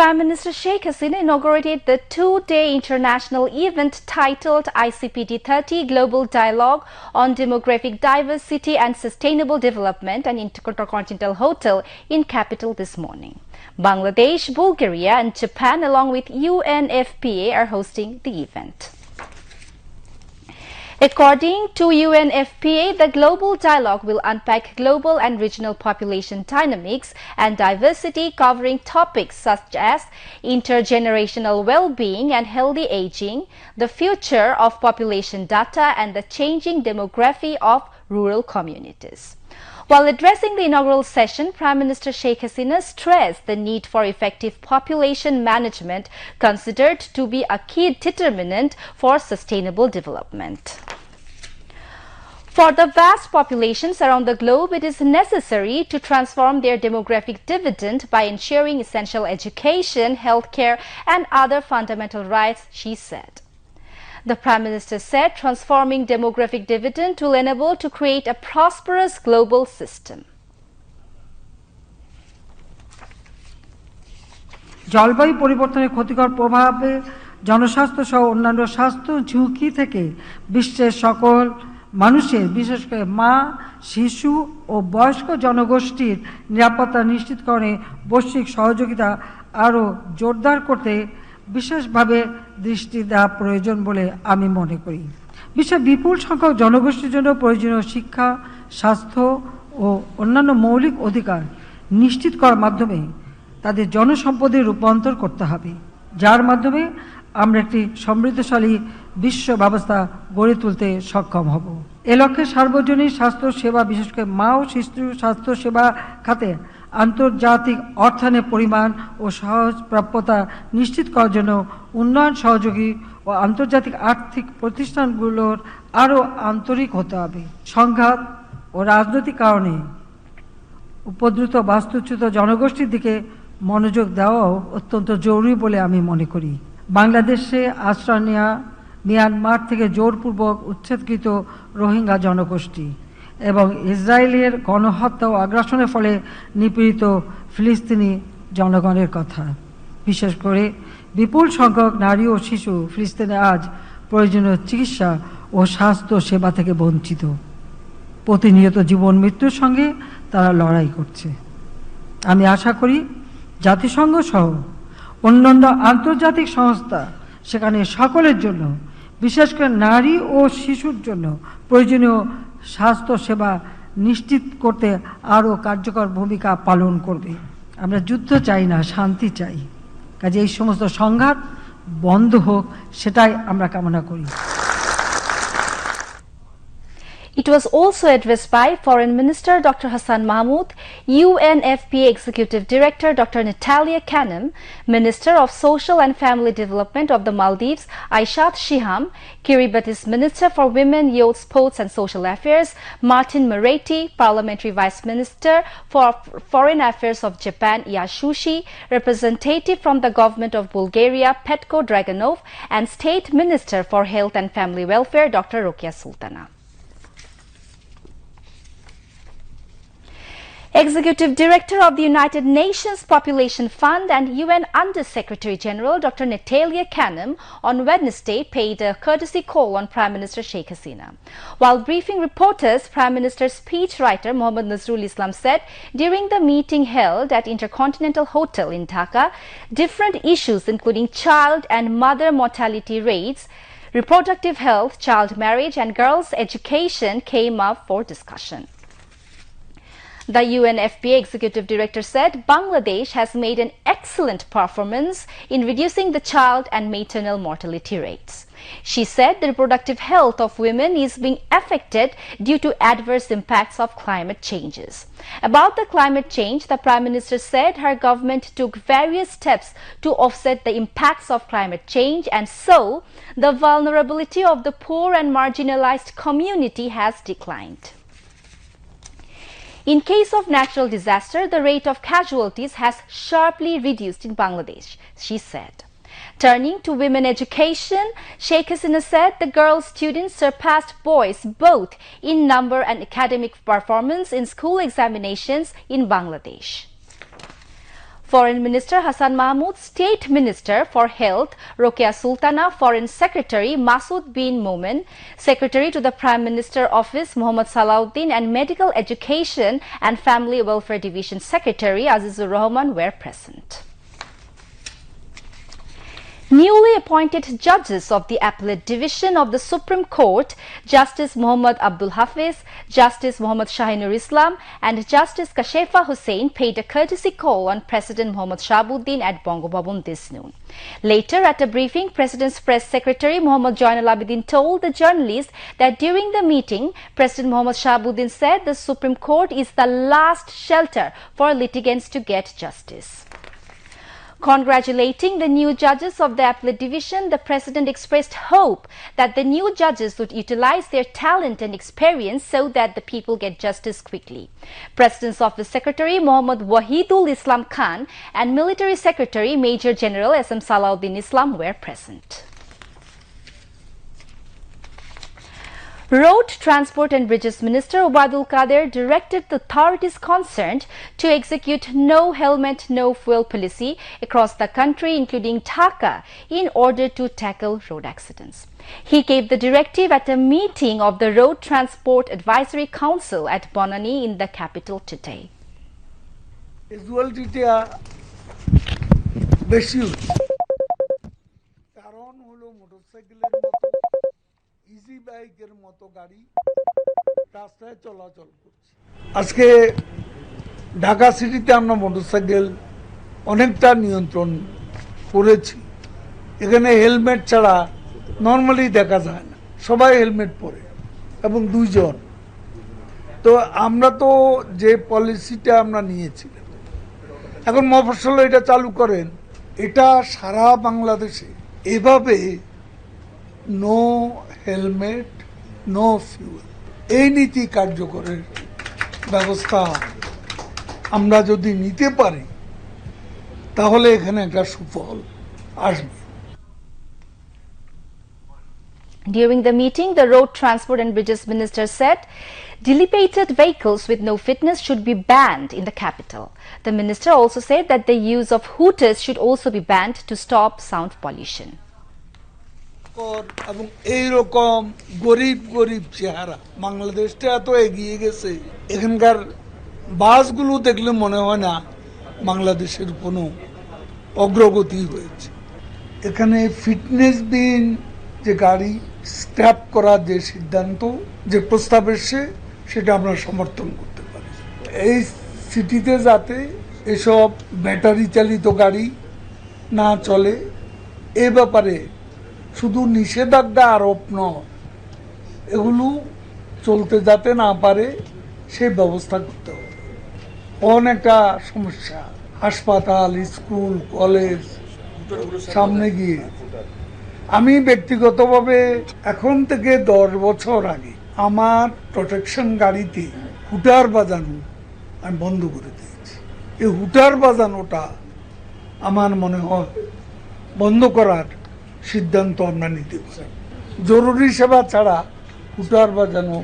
Prime Minister Sheikh Hasina inaugurated the two-day international event titled ICPD 30 Global Dialogue on Demographic Diversity and Sustainable Development at Intercontinental Hotel in capital this morning. Bangladesh, Bulgaria and Japan along with UNFPA are hosting the event. According to UNFPA, the global dialogue will unpack global and regional population dynamics and diversity, covering topics such as intergenerational well-being and healthy aging, the future of population data, and the changing demography of rural communities. While addressing the inaugural session, Prime Minister Sheikh Hasina stressed the need for effective population management, considered to be a key determinant for sustainable development. For the vast populations around the globe, it is necessary to transform their demographic dividend by ensuring essential education, healthcare, and other fundamental rights, she said. The Prime Minister said transforming demographic dividend will enable to create a prosperous global system. জলবায়ু পরিবর্তনের ক্ষতিকর প্রভাবে জনস্বাস্থ্য সহ অন্যান্য স্বাস্থ্য ঝুঁকি থেকে বিশ্বের সকল মানুষের, বিশেষ করে মা, শিশু ও বয়স্ক জনগোষ্ঠীর নিরাপত্তা নিশ্চিতকরণে বৈশ্বিক সহযোগিতা আরও জোরদার করতে বিশেষভাবে দৃষ্টি দেওয়া প্রয়োজন বলে আমি মনে করি। বিশ্বের বিপুল সংখ্যক জনগোষ্ঠীর জন্য প্রয়োজনীয় শিক্ষা, স্বাস্থ্য ও অন্যান্য মৌলিক অধিকার নিশ্চিত করার মাধ্যমে তাদের জনসম্পদে রূপান্তর করতে হবে, যার মাধ্যমে আমরা একটি সমৃদ্ধশালী বিশ্ব ব্যবস্থা গড়ে তুলতে সক্ষম হব। এ লক্ষ্যে সার্বজনীন স্বাস্থ্য সেবা, বিশেষ করে মা ও শিশু স্বাস্থ্য সেবা খাতে আন্তর্জাতিক অর্থায়নের পরিমাণ ও সহজ প্রাপ্যতা নিশ্চিত করার জন্য উন্নয়ন সহযোগী ও আন্তর্জাতিক আর্থিক প্রতিষ্ঠানগুলোর আরও আন্তরিক হতে হবে। সংঘাত ও রাজনৈতিক কারণে উপদ্রুত বাস্তুচ্যুত জনগোষ্ঠীর দিকে মনোযোগ দেওয়াও অত্যন্ত জরুরি বলে আমি মনে করি। বাংলাদেশে আশ্রয় নেওয়া মিয়ানমার থেকে জোরপূর্বক উচ্ছেদকৃত রোহিঙ্গা জনগোষ্ঠী এবং ইসরায়েলের গণহত্যা ও আগ্রাসনের ফলে নিপীড়িত ফিলিস্তিনি জনগণের কথা, বিশেষ করে বিপুল সংখ্যক নারী ও শিশু ফিলিস্তিনে আজ প্রয়োজনীয় চিকিৎসা ও স্বাস্থ্য সেবা থেকে বঞ্চিত। প্রতিনিয়ত জীবন মৃত্যুর সঙ্গে তারা লড়াই করছে। আমি আশা করি জাতিসংঘ সহ অন্যান্য আন্তর্জাতিক সংস্থা সেখানে সকলের জন্য, বিশেষ করে নারী ও শিশুর জন্য প্রয়োজনীয় স্বাস্থ্য সেবা নিশ্চিত করতে আরও কার্যকর ভূমিকা পালন করবে। আমরা যুদ্ধ চাই না, শান্তি চাই। কাজে এই সমস্ত সংঘাত বন্ধ হোক, সেটাই আমরা কামনা করি। It was also addressed by Foreign Minister Dr. Hassan Mahmood, UNFPA Executive Director Dr. Natalia Kanem, Minister of Social and Family Development of the Maldives Aishat Shiham, Kiribati's Minister for Women, Youth, Sports and Social Affairs Martin Moretti, Parliamentary Vice Minister for Foreign Affairs of Japan Yasushi, representative from the Government of Bulgaria Petko Draganov, and State Minister for Health and Family Welfare Dr. Rokia Sultana. Executive Director of the United Nations Population Fund and UN Under-Secretary General Dr. Natalia Kanem on Wednesday paid a courtesy call on Prime Minister Sheikh Hasina. While briefing reporters, Prime Minister's speechwriter Mohammad Nazrul Islam said during the meeting held at Intercontinental Hotel in Dhaka, different issues including child and mother mortality rates, reproductive health, child marriage and girls' education came up for discussion. The UNFPA Executive Director said Bangladesh has made an excellent performance in reducing the child and maternal mortality rates. She said the reproductive health of women is being affected due to adverse impacts of climate changes. About the climate change, the Prime Minister said her government took various steps to offset the impacts of climate change, and so the vulnerability of the poor and marginalized community has declined. In case of natural disaster, the rate of casualties has sharply reduced in Bangladesh, she said. Turning to women education, Sheikh Hasina said the girl students surpassed boys both in number and academic performance in school examinations in Bangladesh. Foreign Minister Hassan Mahmood, State Minister for Health Rokeya Sultana, Foreign Secretary Masood bin Momen, Secretary to the Prime Minister Office Mohammad Salahuddin, and Medical Education and Family Welfare Division Secretary Azizur Rahman were present. Newly appointed judges of the Appellate Division of the Supreme Court, Justice Muhammad Abdul Hafiz, Justice Muhammad Shahinur Islam, and Justice Kashefa Hussain paid a courtesy call on President Muhammad Shahabuddin at Bangabhavan this noon. Later, at a briefing, President's Press Secretary Muhammad Jainal Abidin told the journalists that during the meeting, President Muhammad Shahabuddin said the Supreme Court is the last shelter for litigants to get justice. Congratulating the new judges of the Appellate Division, the President expressed hope that the new judges would utilize their talent and experience so that the people get justice quickly. President's Office Secretary Muhammad Wahidul Islam Khan and Military Secretary Major General SM Salahuddin Islam were present. Road Transport and Bridges Minister Obaidul Qadir directed the authorities concerned to execute no helmet, no fuel policy across the country, including Dhaka, in order to tackle road accidents. He gave the directive at a meeting of the Road Transport Advisory Council at Bonani in the capital today. Easy বাইকের মতো গাড়ি রাস্তায় চলাচল করছে। আজকে ঢাকা সিটিতে আমরা motorcycle অনেকটা নিয়ন্ত্রণ করেছি। এখানে হেলমেট ছাড়া নরমালি দেখা যায় না, সবাই হেলমেট পরে এবং দুইজন। তো আমরা তো যে পলিসিটা আমরা নিয়েছিলাম, এখন মফস্বলে এটা চালু করেন, এটা সারা বাংলাদেশে এভাবে নো হেলমেট নো ফিউল এই নীতি কার্যকরের ব্যবস্থা আমরা যদি নিতে পারি তাহলে এখানে একটা সুফল আসবে। During the meeting, the Road Transport and Bridges Minister said dilapidated vehicles with no fitness should be banned in the capital. The minister also said that the use of hooters should also be banned to stop sound pollution. এবং এইরকম গরিব গরিব চেহারা, বাংলাদেশটা এত এগিয়ে গেছে, এখানকার বাসগুলো দেখলে মনে হয় না বাংলাদেশের কোনো অগ্রগতি হয়েছে। এখানে ফিটনেসবিহীন যে গাড়ি স্ক্র্যাপ করার যে সিদ্ধান্ত, যে প্রস্তাব এসছে, সেটা আমরা সমর্থন করতে পারি। এই সিটিতে যাতে এসব ব্যাটারি চালিত গাড়ি না চলে, এ ব্যাপারে শুধু নিষেধাজ্ঞা আরোপ নয়, এগুলো চলতে যাতে না পারে সে ব্যবস্থা করতে হবে। অনেকটা সমস্যা, হাসপাতাল, স্কুল, কলেজ সামনে গিয়ে। আমি ব্যক্তিগতভাবে এখন থেকে 10 বছর আগে আমার প্রোটেকশন গাড়িতে হুটার বাজানো আমি বন্ধ করে দিয়েছি। এই হুটার বাজানোটা আমার মনে হয় বন্ধ করার সিদ্ধান্ত আমরা নিতে পারি। জরুরি সেবা ছাড়া হুটার বাজানো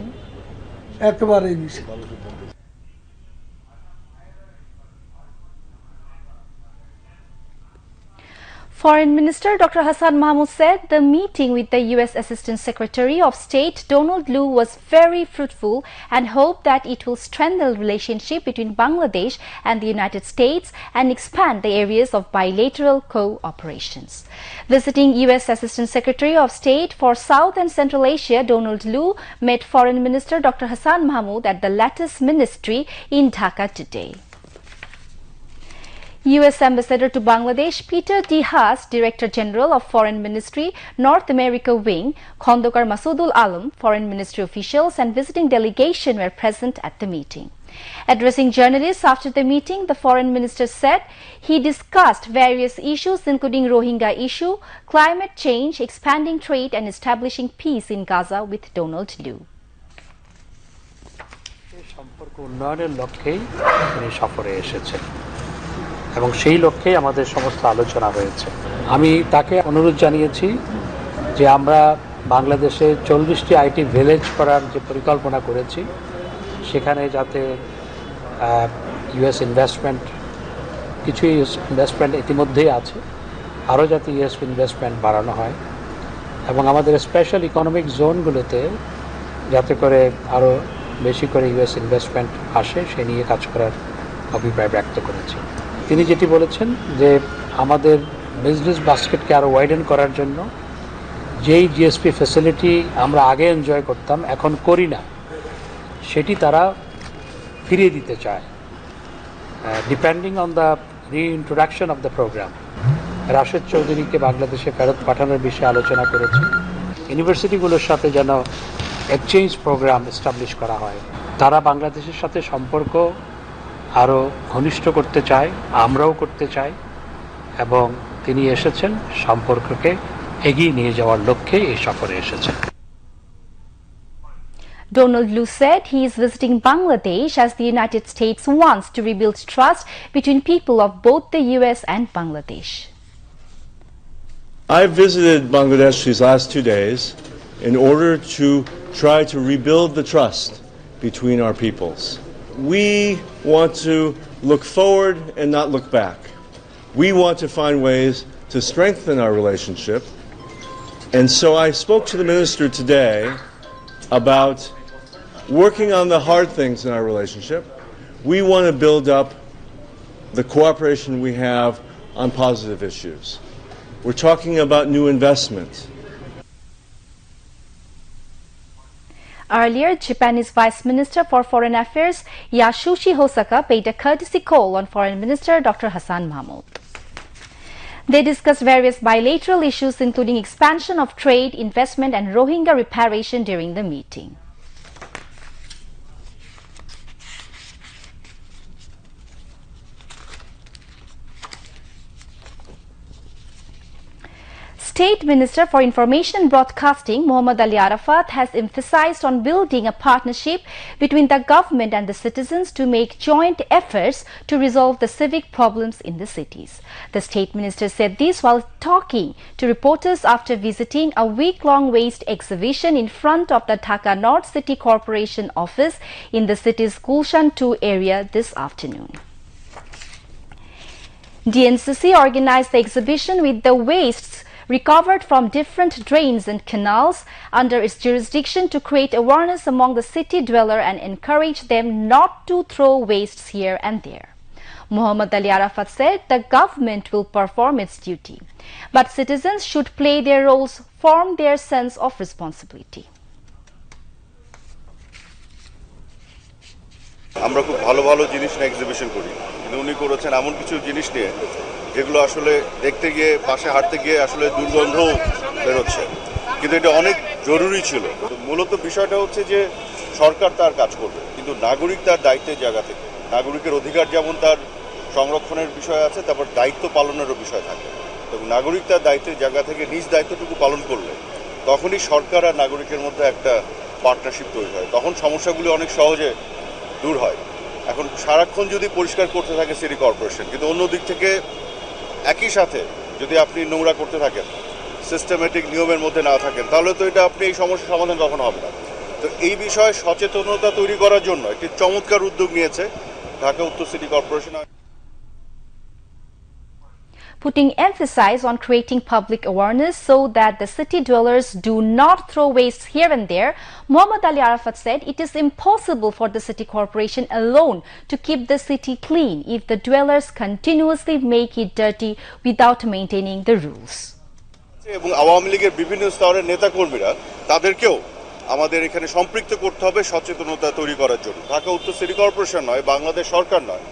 একেবারেই নিষেধ। Foreign Minister Dr. Hassan Mahmood said the meeting with the U.S. Assistant Secretary of State Donald Lu was very fruitful and hoped that it will strengthen the relationship between Bangladesh and the United States and expand the areas of bilateral co-operations. Visiting U.S. Assistant Secretary of State for South and Central Asia Donald Lu met Foreign Minister Dr. Hassan Mahmood at the latter's ministry in Dhaka today. U.S. Ambassador to Bangladesh Peter D. Haas, Director General of Foreign Ministry, North America Wing, Khondokar Masoodul Alam, Foreign Ministry officials and visiting delegation were present at the meeting. Addressing journalists after the meeting, the Foreign Minister said he discussed various issues including Rohingya issue, climate change, expanding trade and establishing peace in Gaza with Donald Lu. সম্পর্ক উন্নয়নের লক্ষ্যেই তিনি সফরে এসেছেন এবং সেই লক্ষ্যেই আমাদের সমস্ত আলোচনা হয়েছে। আমি তাকে অনুরোধ জানিয়েছি যে আমরা বাংলাদেশে 40টি আইটি ভিলেজ করার যে পরিকল্পনা করেছি, সেখানে যাতে ইউএস ইনভেস্টমেন্ট কিছু ইনভেস্টমেন্ট ইতিমধ্যেই আছে, আরও যাতে ইউএস ইনভেস্টমেন্ট বাড়ানো হয় এবং আমাদের স্পেশাল ইকোনমিক জোনগুলোতে যাতে করে আরও বেশি করে ইউএস ইনভেস্টমেন্ট আসে সে নিয়ে কাজ করার অভিপ্রায় ব্যক্ত করেছে। তিনি যেটি বলেছেন যে আমাদের বিজনেস বাস্কেটকে আরও ওয়াইডেন করার জন্য যেই জিএসপি ফ্যাসিলিটি আমরা আগে এনজয় করতাম এখন করি না, সেটি তারা ফিরিয়ে দিতে চায়, depending on the reintroduction of the programme. Rashed চৌধুরীকে বাংলাদেশে ফেরত পাঠানোর বিষয়ে আলোচনা করেছে। ইউনিভার্সিটিগুলোর সাথে যেন এক্সচেঞ্জ প্রোগ্রাম এস্টাবলিশ করা হয়। তারা বাংলাদেশের সাথে সম্পর্ক আরও ঘনিষ্ঠ করতে চায়, আমরাও করতে চাই, এবং তিনি এসেছেন সম্পর্ককে এগিয়ে নিয়ে যাওয়ার লক্ষ্যে এই সফরে এসেছেন। Donald Lu said he is visiting Bangladesh as the United States wants to rebuild trust between people of both the US and Bangladesh. I visited Bangladesh these last 2 days in order to try to rebuild the trust between our peoples. We want to look forward and not look back. We want to find ways to strengthen our relationship. And so I spoke to the minister today about working on the hard things in our relationship. We want to build up the cooperation we have on positive issues. We're talking about new investment. Earlier, Japanese Vice Minister for Foreign Affairs Yasushi Hosaka paid a courtesy call on Foreign Minister Dr. Hassan Mahmood. They discussed various bilateral issues including expansion of trade, investment and Rohingya reparation during the meeting. State Minister for Information and Broadcasting Mohammad Ali Arafat has emphasized on building a partnership between the government and the citizens to make joint efforts to resolve the civic problems in the cities. The State Minister said this while talking to reporters after visiting a week-long waste exhibition in front of the Dhaka North City Corporation office in the city's Gulshan 2 area this afternoon. DNCC organized the exhibition with the wastes recovered from different drains and canals under its jurisdiction to create awareness among the city dweller and encourage them not to throw wastes here and there. Mohammad Ali Arafat said the government will perform its duty, but citizens should play their roles, form their sense of responsibility. আমরা খুব ভালো ভালো জিনিস নিয়ে exhibition করি, কিন্তু উনি করেছেন এমন কিছু জিনিস নিয়ে যেগুলো আসলে দেখতে গিয়ে পাশে হাঁটতে গিয়ে আসলে দুর্গন্ধ বেরোচ্ছে, কিন্তু এটা অনেক জরুরি ছিল। মূলত বিষয়টা হচ্ছে যে সরকার তার কাজ করবে, কিন্তু নাগরিক তার দায়িত্বের জায়গা থেকে, নাগরিকের অধিকার যেমন তার সংরক্ষণের বিষয় আছে, তারপর দায়িত্ব পালনেরও বিষয় থাকে। এবং নাগরিক তার দায়িত্বের জায়গা থেকে নিজ দায়িত্বটুকু পালন করলে তখনই সরকার আর নাগরিকের মধ্যে একটা পার্টনারশিপ তৈরি হয়, তখন সমস্যাগুলি অনেক সহজে দূর হয়। এখন সারাক্ষণ যদি পরিষ্কার করতে থাকে সিটি কর্পোরেশন, কিন্তু অন্য দিক থেকে একই সাথে যদি আপনি নোংরা করতে থাকেন, সিস্টেমেটিক নিয়মের মধ্যে না থাকেন, তাহলে তো এটা আপনি এই সমস্যার সমাধান কখনো হবে না। তো এই বিষয়ে সচেতনতা তৈরি করার জন্য একটি চমৎকার উদ্যোগ নিয়েছে ঢাকা উত্তর city corporation. Putting emphasis on creating public awareness so that the city dwellers do not throw waste here and there, Mohammad Ali Arafat said it is impossible for the city corporation alone to keep the city clean if the dwellers continuously make it dirty without maintaining the rules. এবং আওয়ামী লীগের বিভিন্ন স্তরের নেতাকর্মীরা তাদেরকেও আমাদের এখানে সম্পৃক্ত করতে হবে সচেতনতা তৈরি করার জন্য। ঢাকা উত্তর সিটি কর্পোরেশন নয়, বাংলাদেশ সরকার নয়,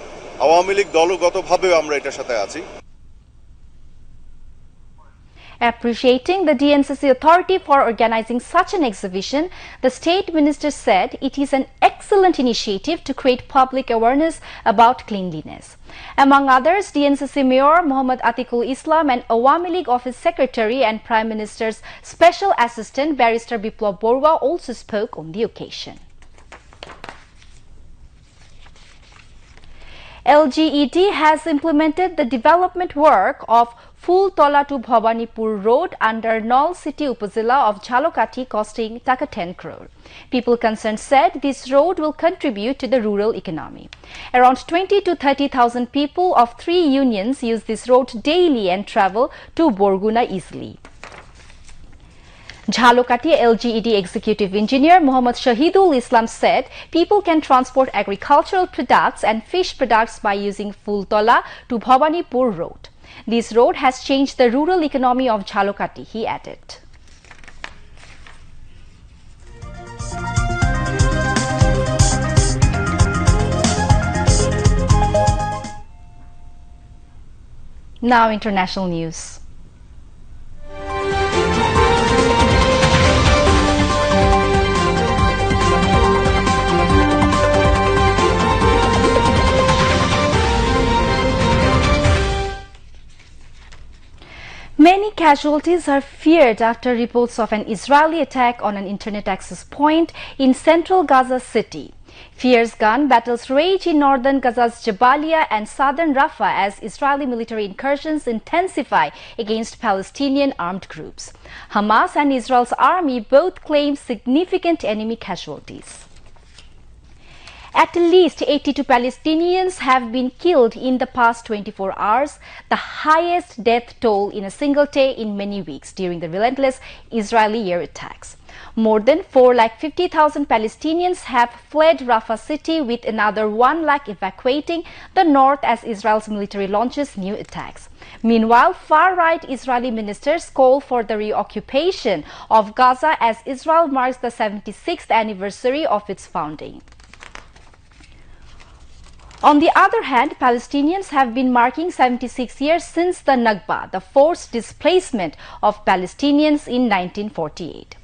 আওয়ামী লীগ দলগতভাবে আমরা এটার সাথে আছি। Appreciating the DNCC authority for organizing such an exhibition, the State Minister said it is an excellent initiative to create public awareness about cleanliness. Among others, DNCC Mayor Muhammad Atikul Islam and Awami League Office Secretary and Prime Minister's Special Assistant Barrister Biplab Borwa also spoke on the occasion. LGED has implemented the development work of Fultola to Bhawanipur Road under Nal City Upazila of Jhalokati costing Taka 10 crore. People concerned said this road will contribute to the rural economy. Around 20 to 30,000 people of 3 unions use this road daily and travel to Borguna easily. Jhalokati LGED Executive Engineer Mohammad Shahidul Islam said people can transport agricultural products and fish products by using Fultola to Bhawanipur Road. This road has changed the rural economy of Jhalokati, he added. Now international news. Many casualties are feared after reports of an Israeli attack on an internet access point in central Gaza city. Fierce gun battles rage in northern Gaza's Jabalia and southern Rafah as Israeli military incursions intensify against Palestinian armed groups. Hamas and Israel's army both claim significant enemy casualties. At least 82 Palestinians have been killed in the past 24 hours, the highest death toll in a single day in many weeks during the relentless Israeli air attacks. More than 450,000 Palestinians have fled Rafah city, with another 1 lakh evacuating the north as Israel's military launches new attacks. Meanwhile, far-right Israeli ministers call for the reoccupation of Gaza as Israel marks the 76th anniversary of its founding. On the other hand, Palestinians have been marking 76 years since the Nakba, the forced displacement of Palestinians in 1948.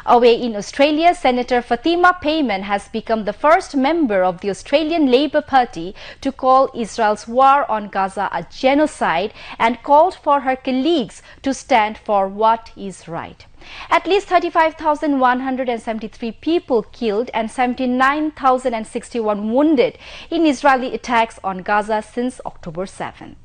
Away in Australia, Senator Fatima Payman has become the first member of the Australian Labor Party to call Israel's war on Gaza a genocide and called for her colleagues to stand for what is right. At least 35,173 people killed and 79,061 wounded in Israeli attacks on Gaza since October 7th.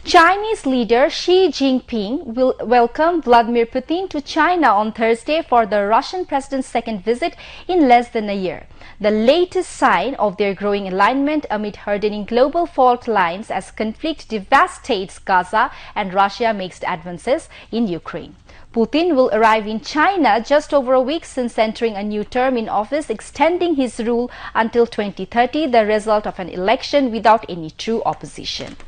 Chinese leader Xi Jinping will welcome Vladimir Putin to China on Thursday for the Russian president's second visit in less than a year, the latest sign of their growing alignment amid hardening global fault lines as conflict devastates Gaza and Russia makes advances in Ukraine. Putin will arrive in China just over a week since entering a new term in office, extending his rule until 2030, the result of an election without any true opposition.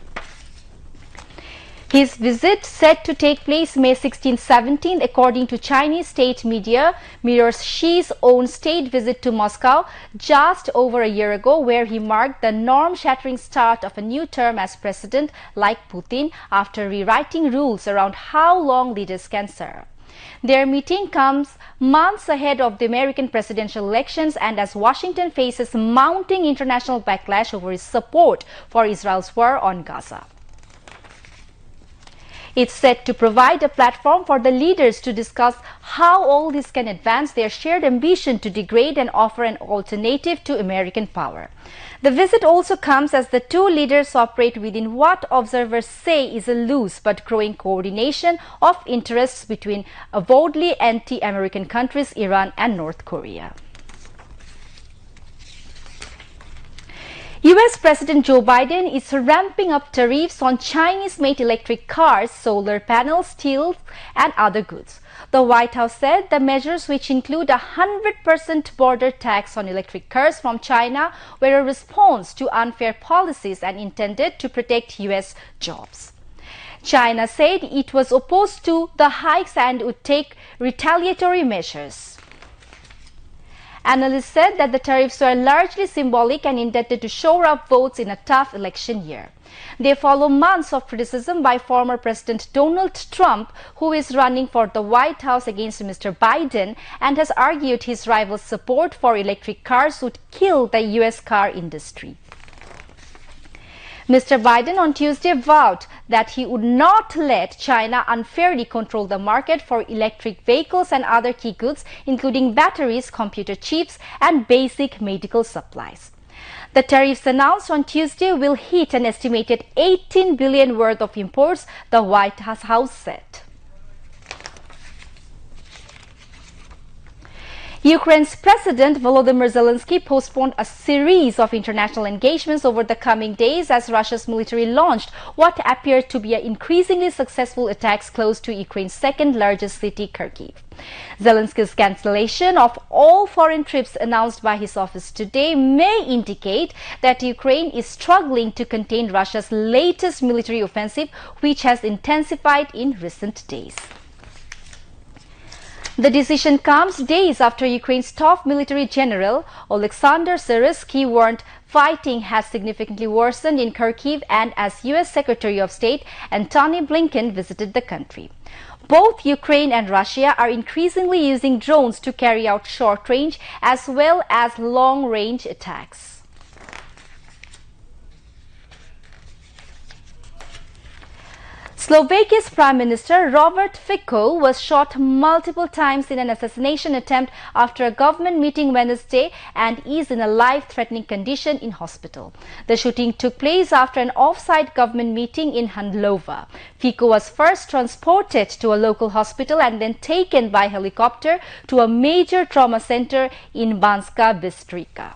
His visit, set to take place May 16-17, according to Chinese state media, mirrors Xi's own state visit to Moscow just over a year ago, where he marked the norm-shattering start of a new term as president, like Putin, after rewriting rules around how long leaders can serve. Their meeting comes months ahead of the American presidential elections and as Washington faces mounting international backlash over its support for Israel's war on Gaza. It's set to provide a platform for the leaders to discuss how all this can advance their shared ambition to degrade and offer an alternative to American power. The visit also comes as the two leaders operate within what observers say is a loose but growing coordination of interests between avowedly anti-American countries, Iran and North Korea. US President Joe Biden is ramping up tariffs on Chinese-made electric cars, solar panels, steel, and other goods. The White House said the measures, which include a 100% border tax on electric cars from China, were a response to unfair policies and intended to protect US jobs. China said it was opposed to the hikes and would take retaliatory measures. Analysts said that the tariffs were largely symbolic and intended to shore up votes in a tough election year. They follow months of criticism by former President Donald Trump, who is running for the White House against Mr. Biden and has argued his rival's support for electric cars would kill the US car industry. Mr. Biden on Tuesday vowed that he would not let China unfairly control the market for electric vehicles and other key goods, including batteries, computer chips, and basic medical supplies. The tariffs announced on Tuesday will hit an estimated $18 billion worth of imports, the White House said. Ukraine's President Volodymyr Zelensky postponed a series of international engagements over the coming days as Russia's military launched what appeared to be an increasingly successful attacks close to Ukraine's second-largest city, Kharkiv. Zelensky's cancellation of all foreign trips announced by his office today may indicate that Ukraine is struggling to contain Russia's latest military offensive, which has intensified in recent days. The decision comes days after Ukraine's top military general, Oleksandr Syrskyi, warned fighting has significantly worsened in Kharkiv, and as U.S. Secretary of State Antony Blinken visited the country. Both Ukraine and Russia are increasingly using drones to carry out short-range as well as long-range attacks. Slovakia's Prime Minister Robert Fico was shot multiple times in an assassination attempt after a government meeting Wednesday and is in a life-threatening condition in hospital. The shooting took place after an off-site government meeting in Handlova. Fico was first transported to a local hospital and then taken by helicopter to a major trauma center in Banska Bystrica.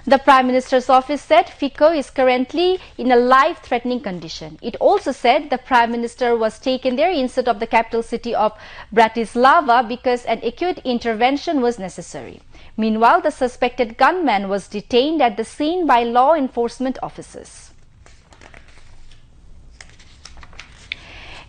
The Prime Minister's office said Fico is currently in a life-threatening condition. It also said the Prime Minister was taken there instead of the capital city of Bratislava because an acute intervention was necessary. Meanwhile, the suspected gunman was detained at the scene by law enforcement officers.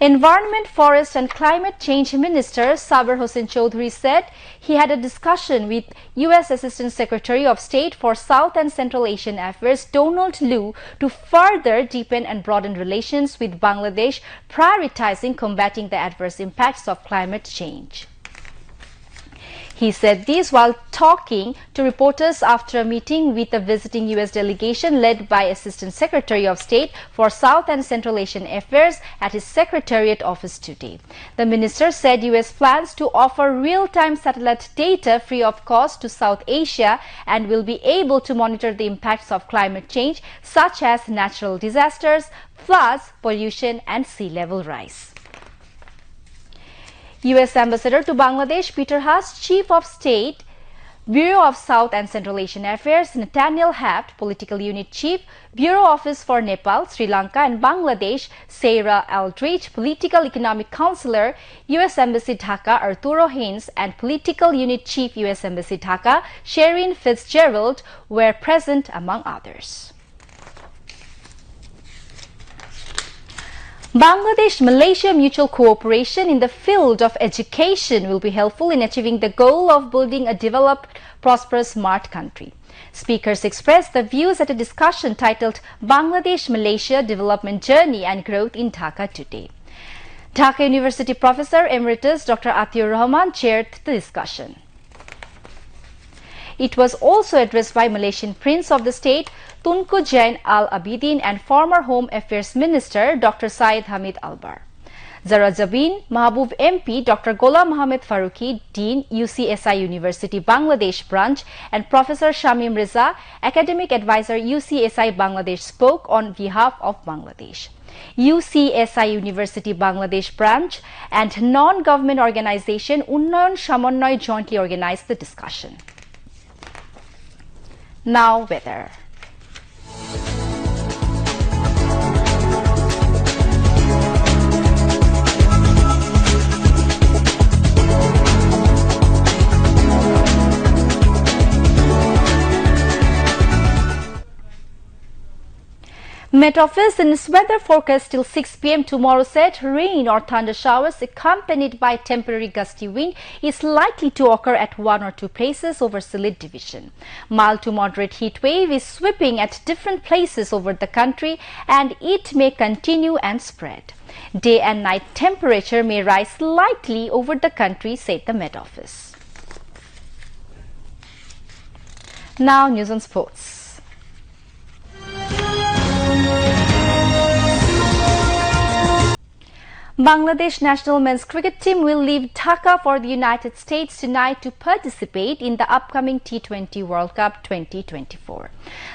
Environment, Forest and Climate Change Minister Saber Hossain Chowdhury said he had a discussion with U.S. Assistant Secretary of State for South and Central Asian Affairs Donald Lu to further deepen and broaden relations with Bangladesh, prioritizing combating the adverse impacts of climate change. He said this while talking to reporters after a meeting with a visiting U.S. delegation led by Assistant Secretary of State for South and Central Asian Affairs at his Secretariat office today. The minister said U.S. plans to offer real-time satellite data free of cost to South Asia and will be able to monitor the impacts of climate change such as natural disasters, floods, pollution and sea level rise. U.S. Ambassador to Bangladesh Peter Haas, Chief of State, Bureau of South and Central Asian Affairs Nathaniel Haft, Political Unit Chief, Bureau Office for Nepal, Sri Lanka and Bangladesh Sarah Aldrich, Political Economic Counselor, U.S. Embassy Dhaka Arturo Haynes and Political Unit Chief U.S. Embassy Dhaka Sherin Fitzgerald were present among others. Bangladesh-Malaysia mutual cooperation in the field of education will be helpful in achieving the goal of building a developed, prosperous, smart country. Speakers expressed the views at a discussion titled Bangladesh-Malaysia Development Journey and Growth in Dhaka today. Dhaka University Professor Emeritus Dr. Atiur Rahman chaired the discussion. It was also addressed by Malaysian Prince of the State Tunku Zain Al Abidin and former Home Affairs Minister Dr. Syed Hamid Albar. Zara Jabin, Mahbub MP Dr. Ghulam Mohammed Faruqi, Dean UCSI University Bangladesh Branch and Professor Shamim Reza, Academic Advisor UCSI Bangladesh spoke on behalf of Bangladesh. UCSI University Bangladesh Branch and non-government organization Unnayan Samanway jointly organized the discussion. Now weather. Met Office in its weather forecast till 6 p.m. tomorrow said rain or thunder showers accompanied by temporary gusty wind is likely to occur at one or two places over Sylhet division. Mild to moderate heat wave is sweeping at different places over the country and it may continue and spread. Day and night temperature may rise slightly over the country, said the Met Office. Now news on sports. Bangladesh national men's cricket team will leave Dhaka for the United States tonight to participate in the upcoming T20 World Cup 2024.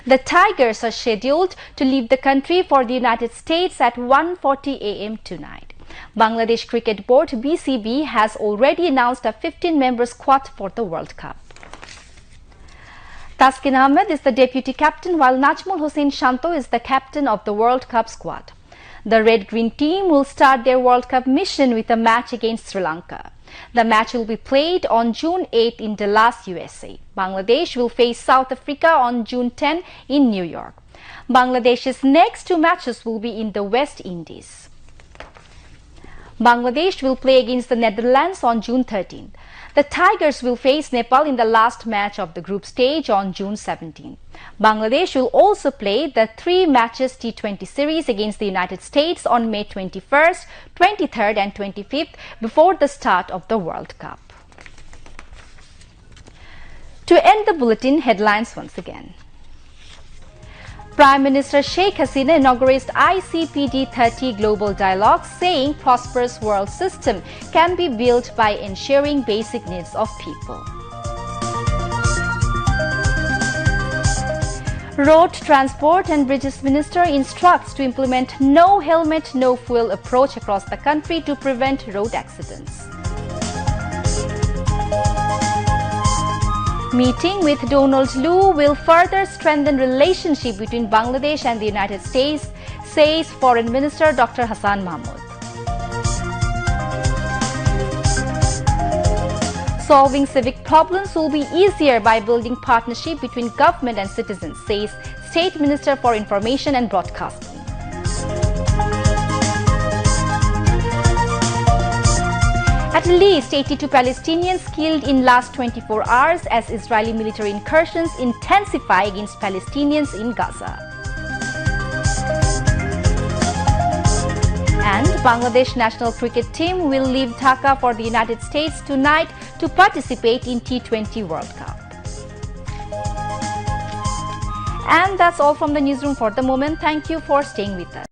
The Tigers are scheduled to leave the country for the United States at 1:40 a.m. tonight. Bangladesh Cricket Board (BCB) has already announced a 15-member squad for the World Cup. Taskin Ahmed is the deputy captain, while Najmul Hossain Shanto is the captain of the World Cup squad. The Red-Green team will start their World Cup mission with a match against Sri Lanka. The match will be played on June 8 in Dallas, USA. Bangladesh will face South Africa on June 10 in New York. Bangladesh's next two matches will be in the West Indies. Bangladesh will play against the Netherlands on June 13. The Tigers will face Nepal in the last match of the group stage on June 17. Bangladesh will also play the 3 matches T20 series against the United States on May 21st, 23rd and 25th before the start of the World Cup. To end the bulletin, headlines once again. Prime Minister Sheikh Hasina inaugurates ICPD 30 Global Dialogue, saying prosperous world system can be built by ensuring basic needs of people. Road Transport and Bridges Minister instructs to implement no helmet, no fuel approach across the country to prevent road accidents. Meeting with Donald Lu will further strengthen relationship between Bangladesh and the United States, says Foreign Minister Dr. Hassan Mahmood. Solving civic problems will be easier by building partnership between government and citizens, says State Minister for Information and Broadcasting. At least 82 Palestinians killed in last 24 hours as Israeli military incursions intensify against Palestinians in Gaza. And Bangladesh national cricket team will leave Dhaka for the United States tonight to participate in T20 World Cup. And that's all from the newsroom for the moment. Thank you for staying with us.